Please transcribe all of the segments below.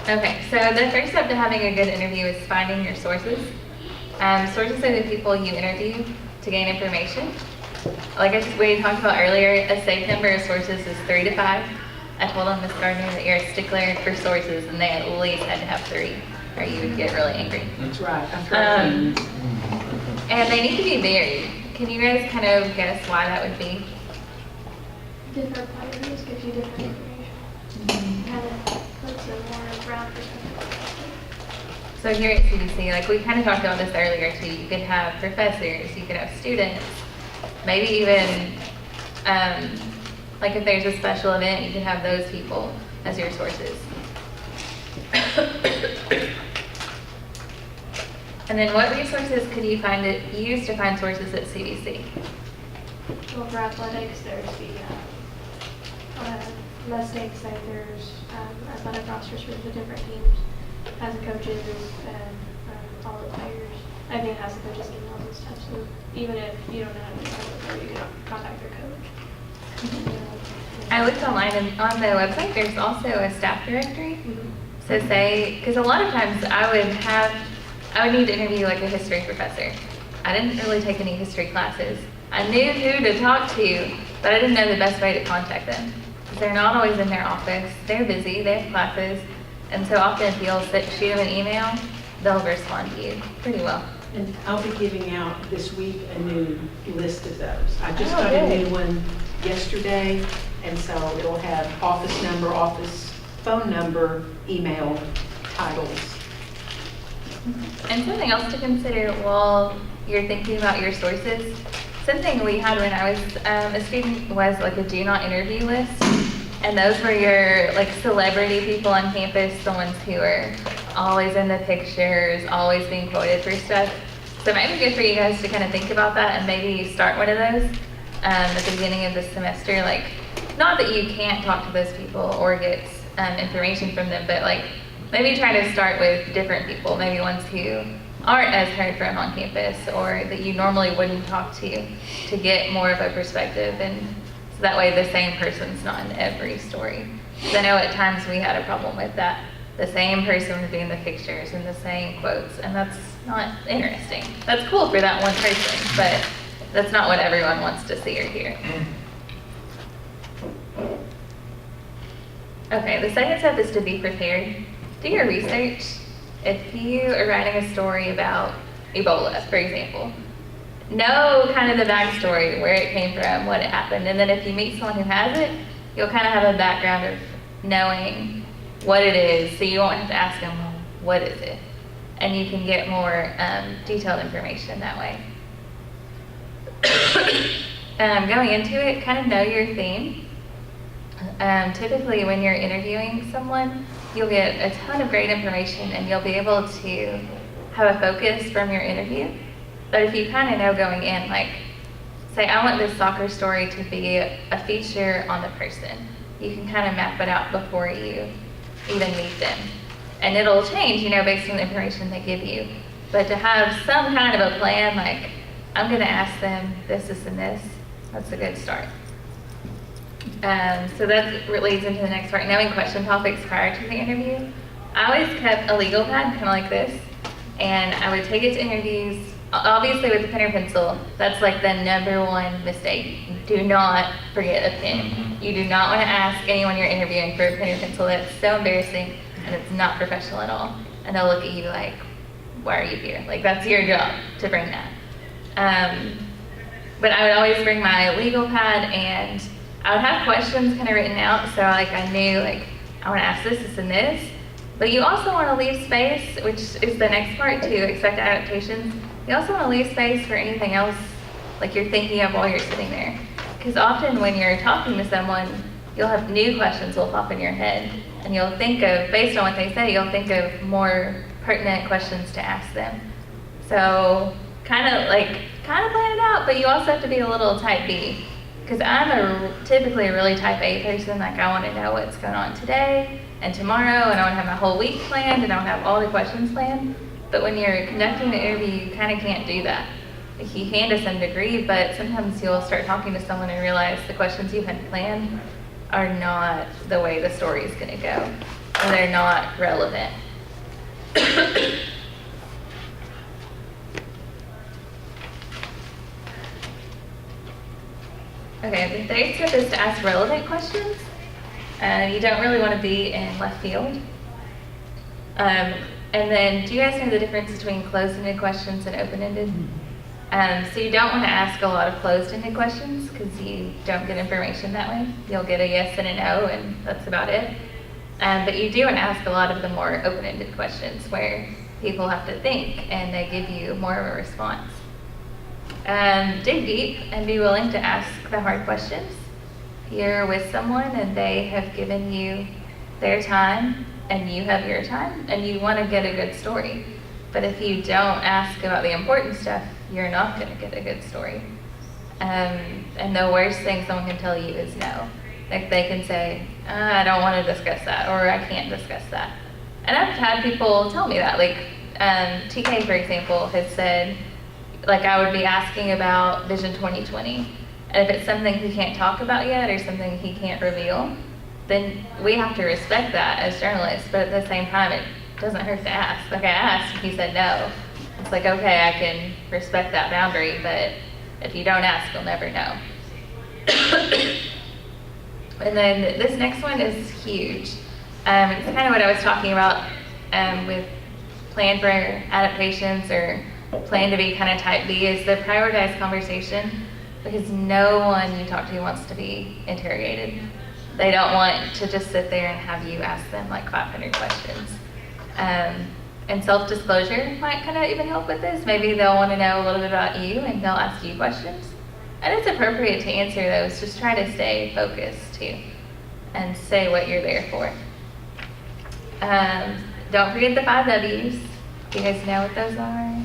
Okay, so the first step to having a good interview is finding your sources. Sources are the people you interview to gain information. Like we talked about earlier, a safe number of sources is 3 to 5. I told Miss Gardner that you're a stickler for sources, and they at least had to have 3, or you would get really angry. That's right. That's right. And they need to be varied. Can you guys kind of guess why that would be? Different players gives you different information. Kind of puts a more round perspective. So here at CDC, like we kind of talked about this earlier too, you could have professors, you could have students, maybe even like if there's a special event, you could have those people as your sources. And then what resources could you use to find sources at CDC? Well, for athletics, there's the Mustangs, say there's athletic rosters for the different teams, has the coaches and all the players. I think it has the coaches' emails and stuff, so even if you don't know how to contact the player, you can contact their coach. I looked online, and on the website there's also a staff directory. So say, because a lot of times I would need to interview like a history professor. I didn't really take any history classes. I knew who to talk to, but I didn't know the best way to contact them. They're not always in their office. They're busy, they have classes, and so often if you'll shoot them an email, they'll respond to you pretty well. And I'll be giving out this week a new list of those. I just got a new one yesterday, and so it'll have office number, office phone number, email, titles. And something else to consider while you're thinking about your sources, something we had when I was a student was like a do not interview list. And those were your like celebrity people on campus, the ones who are always in the pictures, always being quoted for stuff. So it might be good for you guys to kind of think about that and maybe start one of those at the beginning of the semester. Like, not that you can't talk to those people or get information from them, but like maybe try to start with different people, maybe ones who aren't as heard from on campus or that you normally wouldn't talk to get more of a perspective, and so that way the same person's not in every story. Because I know at times we had a problem with that. The same person was doing the pictures and the same quotes, and that's not interesting. That's cool for that one person, but that's not what everyone wants to see or hear. Okay, the second step is to be prepared. Do your research. If you are writing a story about Ebola, for example, know kind of the backstory, where it came from, what it happened, and then if you meet someone who has it, you'll kind of have a background of knowing what it is, so you won't have to ask them, well, what is it? And you can get more detailed information that way. Going into it, kind of know your theme. Typically when you're interviewing someone, you'll get a ton of great information and you'll be able to have a focus from your interview. But if you kind of know going in, like, say I want this soccer story to be a feature on the person, you can kind of map it out before you even meet them. And it'll change, based on the information they give you. But to have some kind of a plan, like, I'm gonna ask them this, and this, that's a good start. So that leads into the next part, knowing question topics prior to the interview. I always kept a legal pad, kind of like this, and I would take it to interviews, obviously with the pen or pencil. That's like the #1 mistake. Do not forget a pen. You do not want to ask anyone you're interviewing for a pen or pencil. That's so embarrassing, and it's not professional at all. And they'll look at you like, why are you here? Like, that's your job to bring that. But I would always bring my legal pad, and I would have questions kind of written out, so like I knew, like, I want to ask this, and this. But you also want to leave space, which is the next part, to expect adaptations. You also want to leave space for anything else like you're thinking of while you're sitting there. Because often when you're talking to someone, you'll have new questions will pop in your head, and you'll think of, based on what they say, you'll think of more pertinent questions to ask them. So kind of plan it out, but you also have to be a little type B. Because I'm typically a really type A person. Like, I want to know what's going on today and tomorrow, and I want to have my whole week planned, and I want to have all the questions planned. But when you're conducting an interview, you kind of can't do that. Like, you can to some degree, but sometimes you'll start talking to someone and realize the questions you had planned are not the way the story is going to go. or they're not relevant. Okay, the third step is to ask relevant questions. You don't really want to be in left field. And then, do you guys know the difference between closed-ended questions and open-ended? So you don't want to ask a lot of closed-ended questions because you don't get information that way. You'll get a yes and a no, and that's about it. But you do want to ask a lot of the more open-ended questions where people have to think and they give you more of a response. Dig deep and be willing to ask the hard questions. You're with someone and they have given you their time and you have your time and you want to get a good story. But if you don't ask about the important stuff, you're not going to get a good story. And the worst thing someone can tell you is no. Like they can say, I don't want to discuss that, or I can't discuss that. And I've had people tell me that. Like TK, for example, has said, like I would be asking about Vision 2020. And if it's something he can't talk about yet or something he can't reveal, then we have to respect that as journalists. But at the same time, it doesn't hurt to ask. Like I asked, he said no. It's like, okay, I can respect that boundary, but if you don't ask, you'll never know. And then this next one is huge. It's kind of what I was talking about with plan for adaptations or plan to be kind of type B is the prioritized conversation, because no one you talk to wants to be interrogated. They don't want to just sit there and have you ask them like 500 questions. And self-disclosure might kind of even help with this. Maybe they'll want to know a little bit about you and they'll ask you questions. And it's appropriate to answer those. Just try to stay focused too and say what you're there for. Don't forget the 5 W's. Do you guys know what those are?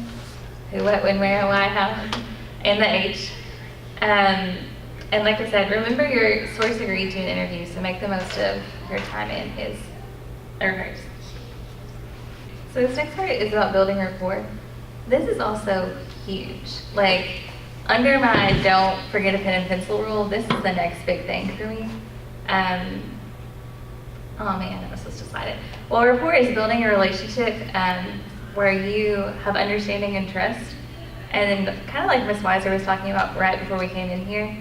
Who, what, when, where, why, how, and the H. And like I said, remember your source agreed to an interview, so make the most of your time in his or hers. So this next part is about building rapport. This is also huge. Like, under my don't forget a pen and pencil rule, this is the next big thing for me. Oh man, I was supposed to slide it. Well, rapport is building a relationship where you have understanding and trust. And then kind of like Ms. Weiser was talking about right before we came in here,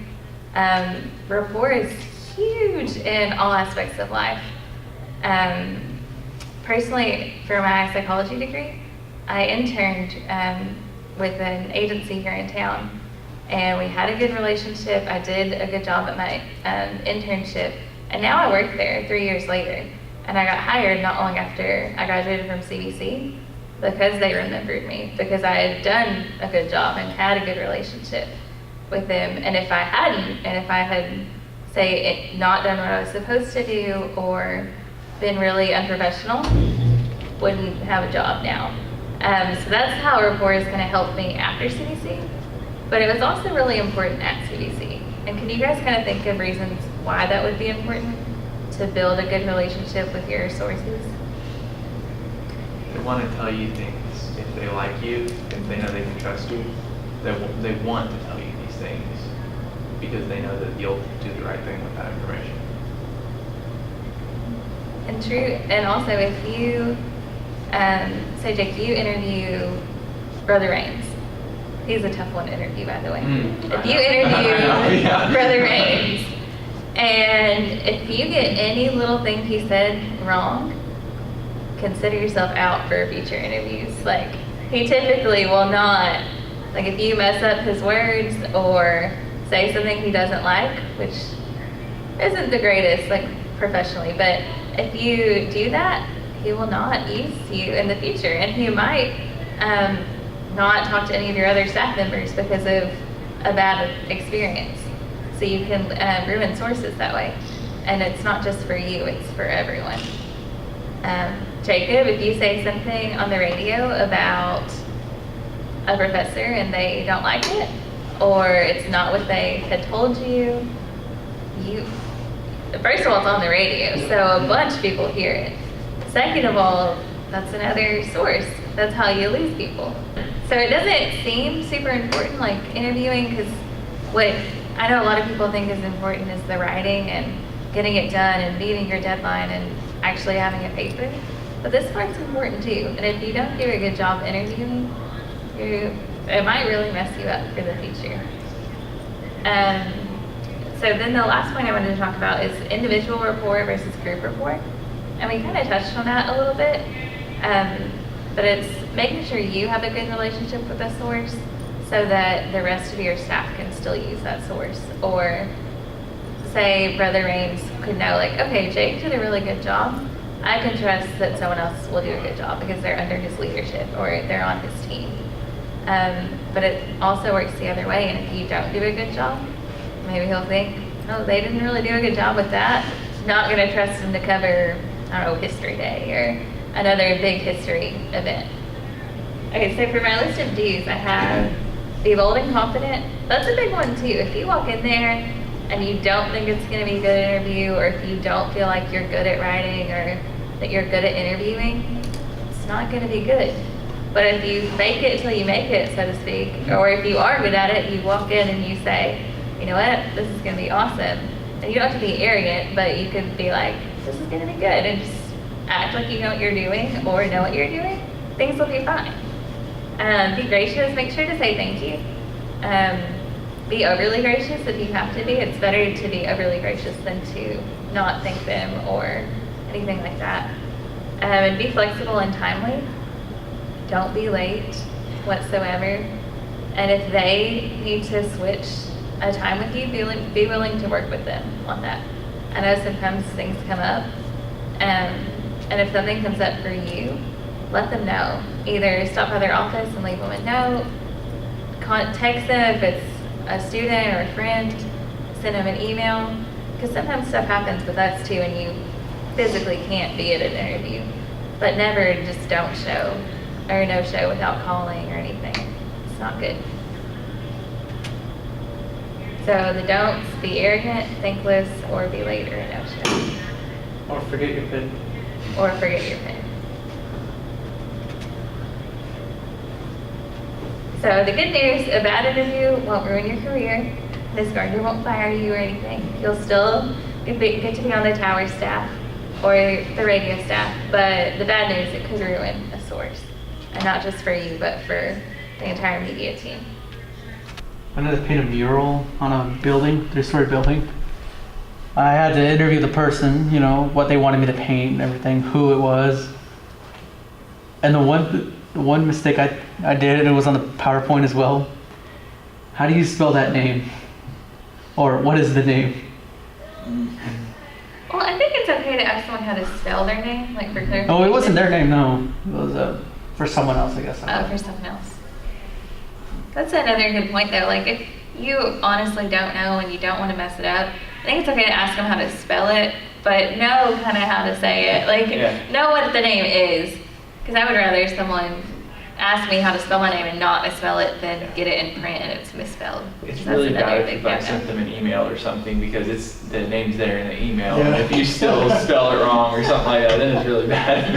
rapport is huge in all aspects of life. Personally, for my psychology degree, I interned with an agency here in town, and we had a good relationship. I did a good job at my internship, and now I work there 3 years later. And I got hired not long after I graduated from CBC because they remembered me, because I had done a good job and had a good relationship with them. And if I hadn't, and if I had, say, not done what I was supposed to do or been really unprofessional, wouldn't have a job now. So that's how rapport is going to help me after CBC. But it was also really important at CBC. And can you guys kind of think of reasons why that would be important to build a good relationship with your sources? They want to tell you things if they like you, if they know they can trust you. They want to tell you these things because they know that you'll do the right thing with that information. And true, and also if you, say Jake, you interview Brother Raines. He's a tough one to interview, by the way. If you interview Brother Raines, and if you get any little thing he said wrong, consider yourself out for future interviews. Like, he typically will not, like if you mess up his words or say something he doesn't like, which isn't the greatest, like professionally, but if you do that, he will not use you in the future, and he might not talk to any of your other staff members because of a bad experience. So you can ruin sources that way, and it's not just for you, it's for everyone. Jacob, if you say something on the radio about a professor and they don't like it, or it's not what they had told you, first of all, it's on the radio, so a bunch of people hear it. Second of all, that's another source. That's how you lose people. So it doesn't seem super important, like interviewing, because what I know a lot of people think is important is the writing and getting it done and meeting your deadline and actually having a paper. But this part's important too. And if you don't do a good job interviewing, it might really mess you up for the future. So then the last point I wanted to talk about is individual rapport versus group rapport. And we kind of touched on that a little bit. But it's making sure you have a good relationship with the source so that the rest of your staff can still use that source. Or say Brother Rames could know, like, okay, Jake did a really good job. I can trust that someone else will do a good job because they're under his leadership or they're on his team. But it also works the other way, and if you don't do a good job, maybe he'll think, oh, they didn't really do a good job with that. Not going to trust them to cover, I don't know, History Day or another big history event. Okay, so for my list of D's, I have be bold and confident. That's a big one too. If you walk in there and you don't think it's going to be a good interview, or if you don't feel like you're good at writing or that you're good at interviewing, it's not going to be good. But if you fake it till you make it, so to speak, or if you are good at it, you walk in and you say, you know what, this is going to be awesome. And you don't have to be arrogant, but you could be like, this is going to be good, and just act like you know what you're doing or know what you're doing. Things will be fine. Be gracious. Make sure to say thank you. Be overly gracious if you have to be. It's better to be overly gracious than to not thank them or anything like that. And be flexible and timely. Don't be late whatsoever. And if they need to switch a time with you, be willing to work with them on that. I know sometimes things come up, and if something comes up for you, let them know. Either stop by their office and leave them a note, text them if it's a student or a friend, send them an email, because sometimes stuff happens with us too and you physically can't be at an interview. But never just don't show or no show without calling or anything. It's not good. So the don'ts: be arrogant, thankless, or be late or no show. Or forget your pen. Or forget your pen. So the good news, a bad interview won't ruin your career. Ms. Gardner won't fire you or anything. You'll still get to be on the tower staff or the radio staff. But the bad news, it could ruin a source. And not just for you, but for the entire media team. I had to paint a mural on a building, 3-story building. I had to interview the person, you know, what they wanted me to paint and everything, who it was. And the one mistake I did, and it was on the PowerPoint as well. How do you spell that name? Or what is the name? Well, I think it's okay to ask someone how to spell their name, like for clarification. Oh, it wasn't their name, no. It was for someone else, I guess. Oh, for someone else. That's another good point, though. Like, if you honestly don't know and you don't want to mess it up, I think it's okay to ask them how to spell it, but know kind of how to say it. Like, know what the name is. Because I would rather someone ask me how to spell my name and not misspell it than get it in print and it's misspelled. It's That's really another bad big if I no-no. sent them an email or something because it's the name's there in the email. And if you still spell it wrong or something like that, then it's really bad.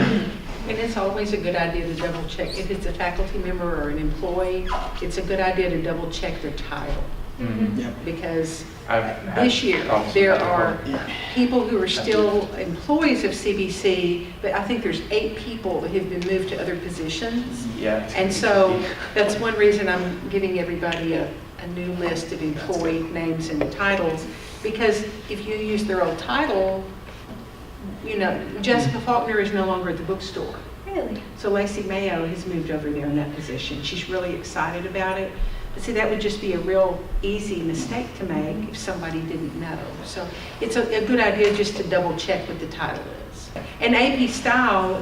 And it's always a good idea to double check. If it's a faculty member or an employee, it's a good idea to double check their title. Because this year, there are people who are still employees of CBC, but I think there's 8 people that have been moved to other positions. Yeah. And so that's one reason I'm giving everybody a new list of employee names and titles, because if you use their old title, you know, Jessica Faulkner is no longer at the bookstore. Really? So Lacey Mayo has moved over there in that position. She's really excited about it. But see, that would just be a real easy mistake to make if somebody didn't know. So it's a good idea just to double check what the title is. And AP style,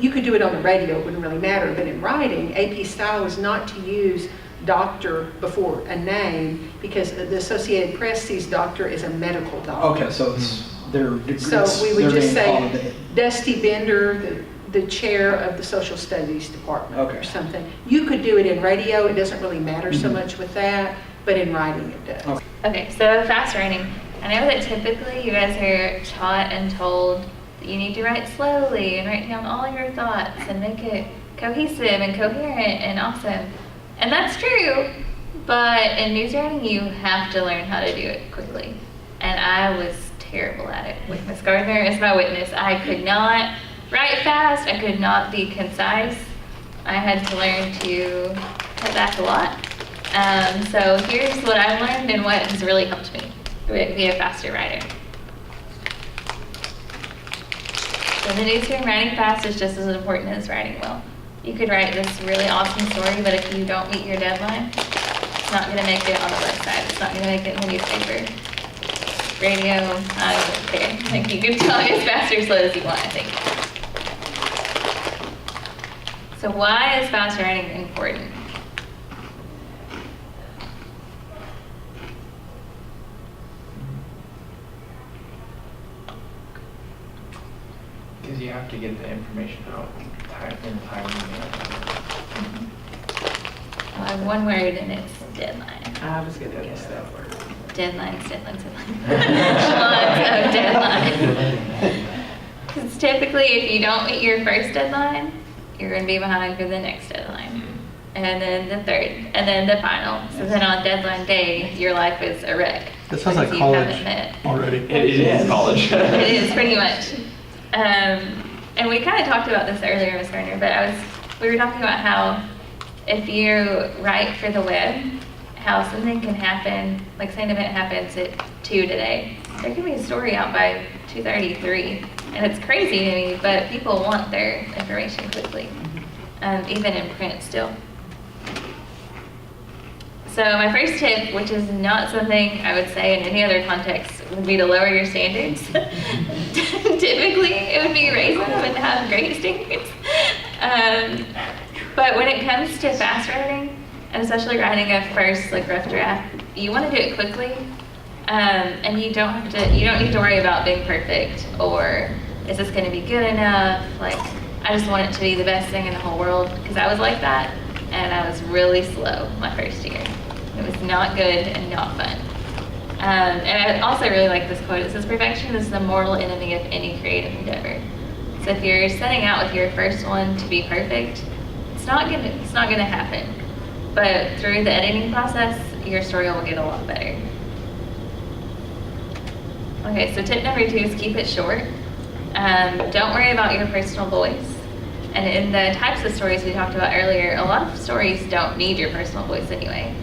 you could do it on the radio, it wouldn't really matter, but in writing, AP style is not to use doctor before a name, because the Associated Press sees doctor as a medical doctor. Okay, so it's their degrees. So we would their just name say holiday. Dusty Bender, the chair of the social studies department Okay. or something. You could do it in radio, it doesn't really matter so much with that, but in writing it does. Okay. Okay, so fast writing. I know that typically you guys are taught and told that you need to write slowly and write down all your thoughts and make it cohesive and coherent and awesome. And that's true, but in news writing you have to learn how to do it quickly. And I was terrible at it. With Miss Gardner as my witness, I could not write fast. I could not be concise. I had to learn to cut back a lot. So here's what I've learned and what has really helped me be a faster writer. So the newsroom, writing fast is just as important as writing well. You could write this really awesome story, but if you don't meet your deadline, it's not going to make it on the website. It's not going to make it in the newspaper. Radio, I don't care. Like, you can tell it as fast or slow as you want, I think. So why is fast writing important? Because you have to get the information out in a timely manner. I have one word and it's deadline. I was going to guess that word. Deadlines. Lots of deadlines. Because typically if you don't meet your first deadline, you're going to be behind for the next deadline. And then the third, and then the final. So then on deadline day, your life is a wreck. This sounds like because you haven't college met. already. It is college. It is pretty much. And we kind of talked about this earlier, Ms. Garner, but we were talking about how if you write for the web, how something can happen, like say an event happens at 2 today, there can be a story out by 2:30, 3, and it's crazy to me, but people want their information quickly, even in print still. So my first tip, which is not something I would say in any other context, would be to lower your standards. Typically, it would be raise them and have great standards. But when it comes to fast writing, and especially writing a first like rough draft, you want to do it quickly, and you don't need to worry about being perfect or is this going to be good enough? Like, I just want it to be the best thing in the whole world, because I was like that, and I was really slow my first year. It was not good and not fun. And I also really like this quote. It says, "Perfection is the mortal enemy of any creative endeavor." So if you're setting out with your first one to be perfect, it's not gonna happen. But through the editing process, your story will get a lot better. Okay, so tip number 2 is keep it short. Don't worry about your personal voice. And in the types of stories we talked about earlier, a lot of stories don't need your personal voice anyway.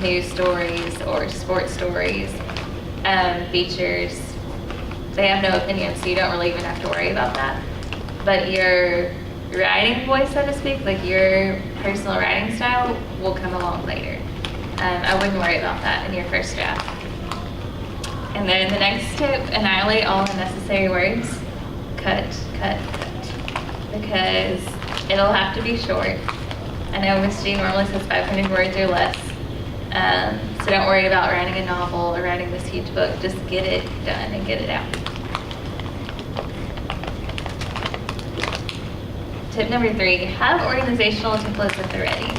News stories or sports stories, features, they have no opinion, so you don't really even have to worry about that. But your writing voice, so to speak, like your personal writing style, will come along later. I wouldn't worry about that in your first draft. And then the next tip, annihilate all unnecessary words. Cut. Because it'll have to be short. I know Miss G normally says 500 words or less. So don't worry about writing a novel or writing this huge book. Just get it done and get it out. Tip number 3, have organizational templates at the ready.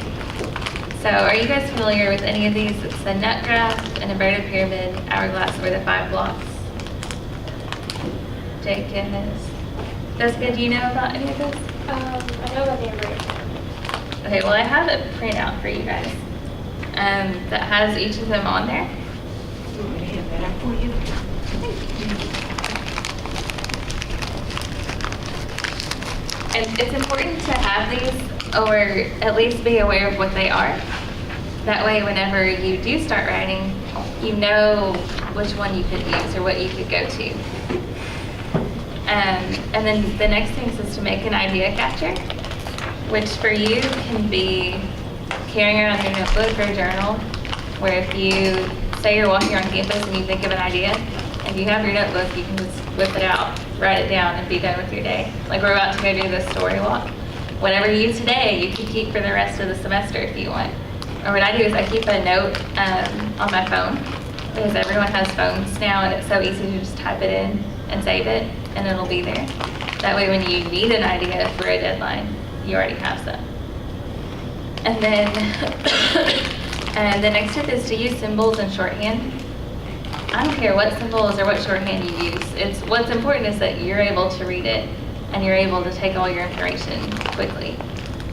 So are you guys familiar with any of these? It's the nut graph, an inverted pyramid, hourglass, or the 5 blocks. Jake is. Jessica, do you know about any of this? I know about the inverted. Okay, well I have a printout for you guys that has each of them on there. You want me to hand that out for you? And it's important to have these, or at least be aware of what they are. That way, whenever you do start writing, you know which one you could use or what you could go to. And then the next thing is to make an idea catcher, which for you can be carrying around your notebook or journal, where if you say you're walking around campus and you think of an idea, if you have your notebook, you can just whip it out, write it down, and be done with your day. Like we're about to go do this story walk. Whatever you use today, you can keep for the rest of the semester if you want. Or what I do is I keep a note on my phone, because everyone has phones now, and it's so easy to just type it in and save it, and it'll be there. That way when you need an idea for a deadline, you already have some. And then and the next tip is to use symbols and shorthand. I don't care what symbols or what shorthand you use. What's important is that you're able to read it and you're able to take all your information quickly.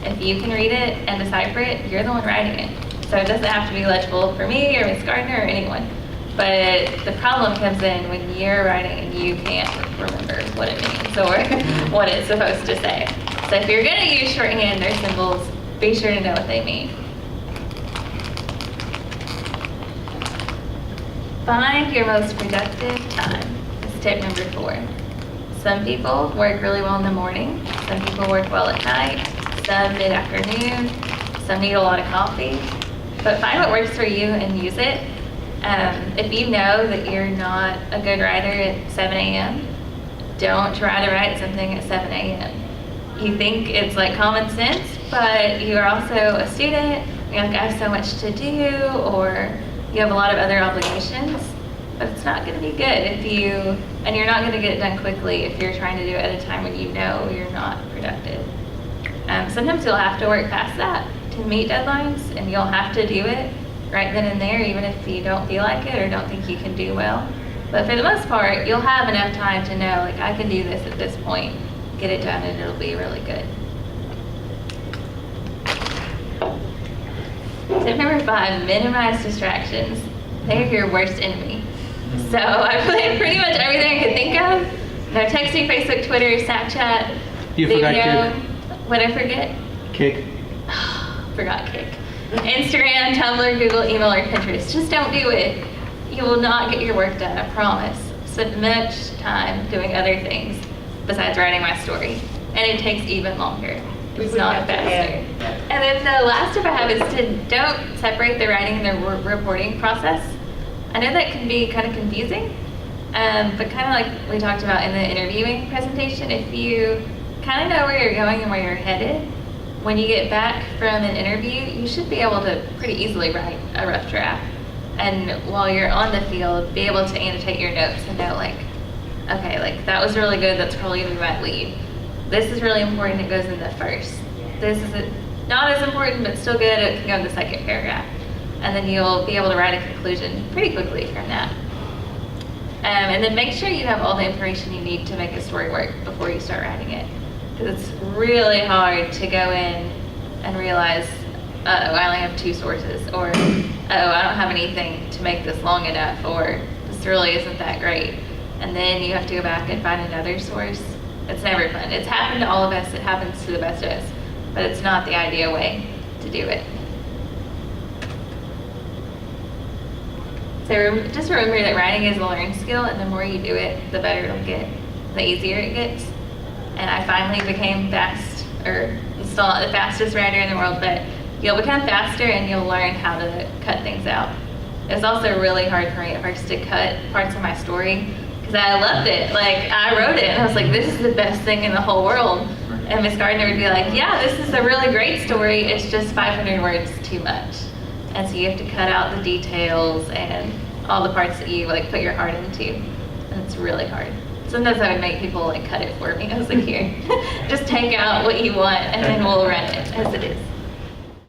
If you can read it and decipher it, you're the one writing it. So it doesn't have to be legible for me or Miss Gardner or anyone. But the problem comes in when you're writing and you can't remember what it means or what it's supposed to say. So if you're going to use shorthand or symbols, be sure to know what they mean. Find your most productive time. Is tip number 4. Some people work really well in the morning. Some people work well at night. Some mid-afternoon. Some need a lot of coffee. But find what works for you and use it. If you know that you're not a good writer at 7 a.m., don't try to write something at 7 a.m. You think it's like common sense, but you are also a student, you're like, I have so much to do, or you have a lot of other obligations, but it's not going to be good and you're not going to get it done quickly if you're trying to do it at a time when you know you're not productive. Sometimes you'll have to work past that to meet deadlines, and you'll have to do it right then and there, even if you don't feel like it or don't think you can do well. But for the most part, you'll have enough time to know, like, I can do this at this point, get it done, and it'll be really good. Tip number 5, minimize distractions. They're your worst enemy. So I put pretty much everything I could think of. No texting, Facebook, Twitter, Snapchat, You video. forgot What did I forget? Kick. Forgot Kick. Instagram, Tumblr, Google, email, or Pinterest. Just don't do it. You will not get your work done, I promise. Spend much time doing other things besides writing my story. And it takes even longer. It's not faster. And then the last tip I have is to don't separate the writing and the reporting process. I know that can be kind of confusing, but kind of like we talked about in the interviewing presentation, if you kind of know where you're going and where you're headed, when you get back from an interview, you should be able to pretty easily write a rough draft. And while you're on the field, be able to annotate your notes and know, like, okay, like, that was really good, that's probably gonna be my lead. This is really important, it goes in the first. This is not as important, but still good, it can go in the second paragraph. And then you'll be able to write a conclusion pretty quickly from that. And then make sure you have all the information you need to make a story work before you start writing it. Because it's really hard to go in and realize, I only have 2 sources, or I don't have anything to make this long enough, or this really isn't that great. And then you have to go back and find another source. It's never fun. It's happened to all of us, it happens to the best of us, but it's not the ideal way to do it. So just remember that writing is a learned skill, and the more you do it, the better it'll get, the easier it gets. And I finally became still not the fastest writer in the world, but you'll become faster and you'll learn how to cut things out. It was also really hard for me at first to cut parts of my story because I loved it. Like, I wrote it and I was like, this is the best thing in the whole world. And Miss Gardner would be like, yeah, this is a really great story. It's just 500 words too much. And so you have to cut out the details and all the parts that you like put your heart into. And it's really hard. Sometimes I would make people like cut it for me. I was like, here, just take out what you want and then we'll run it as it is.